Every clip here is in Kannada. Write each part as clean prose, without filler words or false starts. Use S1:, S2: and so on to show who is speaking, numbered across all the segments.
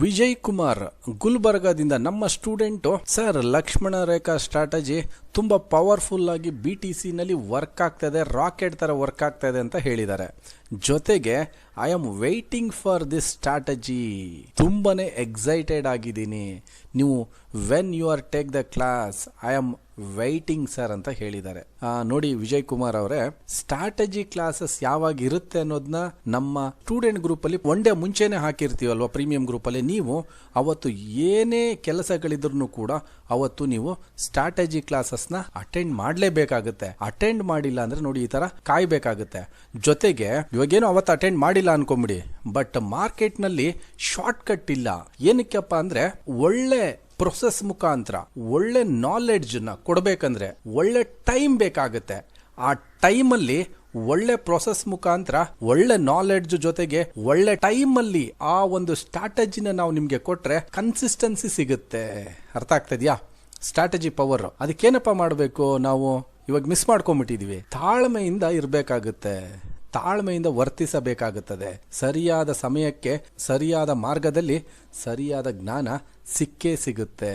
S1: ವಿಜಯ್ ಕುಮಾರ್ ಗುಲ್ಬರ್ಗಾದಿಂದ ನಮ್ಮ ಸ್ಟೂಡೆಂಟು ಸರ್ ಲಕ್ಷ್ಮಣ ರೇಖಾ ಸ್ಟ್ರಾಟಜಿ ತುಂಬಾ ಪವರ್ಫುಲ್ ಆಗಿ BTC ನಲ್ಲಿ ವರ್ಕ್ ಆಗ್ತಾ ಇದೆ, ರಾಕೆಟ್ ತರ ವರ್ಕ್ ಆಗ್ತಾ ಇದೆ ಅಂತ ಹೇಳಿದ್ದಾರೆ. ಜೊತೆಗೆ I am waiting for this strategy, ತುಂಬಾನೇ ಎಕ್ಸೈಟೆಡ್ ಆಗಿದ್ದೀನಿ. ನೀವು when you are take the class I am waiting sir ಅಂತ ಹೇಳಿದ್ದಾರೆ. ನೋಡಿ ವಿಜಯ್ ಕುಮಾರ್ ಅವರೇ, ಸ್ಟ್ರಾಟಜಿ ಕ್ಲಾಸಸ್ ಯಾವಾಗ ಇರುತ್ತೆ ಅನ್ನೋದನ್ನ ನಮ್ಮ ಸ್ಟೂಡೆಂಟ್ ಗ್ರೂಪ್ ಅಲ್ಲಿ ಒನ್ ಡೇ ಮುಂಚೆನೆ ಹಾಕಿರ್ತೀವಲ್ವಾ ಪ್ರೀಮಿಯಂ ಗ್ರೂಪ್ ಅಲ್ಲಿ. ನೀವು ಅವತ್ತು ಏನೇ ಕೆಲಸಗಳಿದ್ರು ಕೂಡ ಅವತ್ತು ನೀವು ಸ್ಟ್ರಾಟಜಿ ಕ್ಲಾಸಸ್ ನ ಅಟೆಂಡ್ ಮಾಡಲೇಬೇಕಾಗುತ್ತೆ. ಅಟೆಂಡ್ ಮಾಡಿಲ್ಲ ಅಂದ್ರೆ ನೋಡಿ ಈ ತರ ಕಾಯ್ಬೇಕಾಗುತ್ತೆ. ಜೊತೆಗೆ ಇವಾಗೇನೋ ಅವತ್ತು ಅಟೆಂಡ್ ಮಾಡಿಲ್ಲ ಅನ್ಕೊಂಬಿಡಿ, ಬಟ್ ಮಾರ್ಕೆಟ್ ನಲ್ಲಿ ಶಾರ್ಟ್ ಕಟ್ ಇಲ್ಲ. ಏನಕ್ಕಪ್ಪ ಅಂದ್ರೆ ಒಳ್ಳೆ ಪ್ರೊಸೆಸ್ ಮುಖಾಂತರ ಒಳ್ಳೆ ನಾಲೆಡ್ಜ್ ನ ಕೊಡಬೇಕಂದ್ರೆ ಒಳ್ಳೆ ಟೈಮ್ ಬೇಕಾಗುತ್ತೆ. ಆ ಟೈಮಲ್ಲಿ ಒಳ್ಳೆ ಪ್ರೊಸೆಸ್ ಮುಖಾಂತರ ಒಳ್ಳೆ ನಾಲೆಡ್ಜ್ ಜೊತೆಗೆ ಒಳ್ಳೆ ಟೈಮ್ ಅಲ್ಲಿ ಆ ಒಂದು ಸ್ಟ್ರಾಟಜಿನ ನಾವು ನಿಮ್ಗೆ ಕೊಟ್ರೆ ಕನ್ಸಿಸ್ಟೆನ್ಸಿ ಸಿಗುತ್ತೆ. ಅರ್ಥ ಆಗ್ತದ್ಯಾ? Strategy power. ಅದಕ್ಕೇನಪ್ಪ ಮಾಡಬೇಕು, ನಾವು ಇವಾಗ ಮಿಸ್ ಮಾಡ್ಕೊಂಡ್ಬಿಟ್ಟಿದೀವಿ. ತಾಳ್ಮೆಯಿಂದ ಇರಬೇಕಾಗುತ್ತೆ, ತಾಳ್ಮೆಯಿಂದ ವರ್ತಿಸಬೇಕಾಗುತ್ತದೆ. ಸರಿಯಾದ ಸಮಯಕ್ಕೆ ಸರಿಯಾದ ಮಾರ್ಗದಲ್ಲಿ ಸರಿಯಾದ ಜ್ಞಾನ ಸಿಕ್ಕೇ ಸಿಗುತ್ತೆ.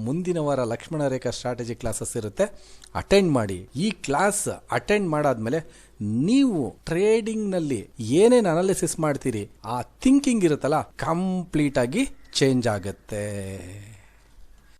S1: ಮುಂದಿನ ವಾರ ಲಕ್ಷ್ಮಣ ರೇಖಾ ಸ್ಟ್ರಾಟಜಿ ಕ್ಲಾಸಸ್ ಇರುತ್ತೆ, ಅಟೆಂಡ್ ಮಾಡಿ. ಈ ಕ್ಲಾಸ್ ಅಟೆಂಡ್ ಮಾಡಾದ್ಮೇಲೆ ನೀವು ಟ್ರೇಡಿಂಗ್ ನಲ್ಲಿ ಏನೇನು ಅನಾಲಿಸಿಸ್ ಮಾಡ್ತೀರಿ ಆ ಥಿಂಕಿಂಗ್ ಇರುತ್ತಲ್ಲ ಕಂಪ್ಲೀಟ್ ಆಗಿ ಚೇಂಜ್ ಆಗುತ್ತೆ.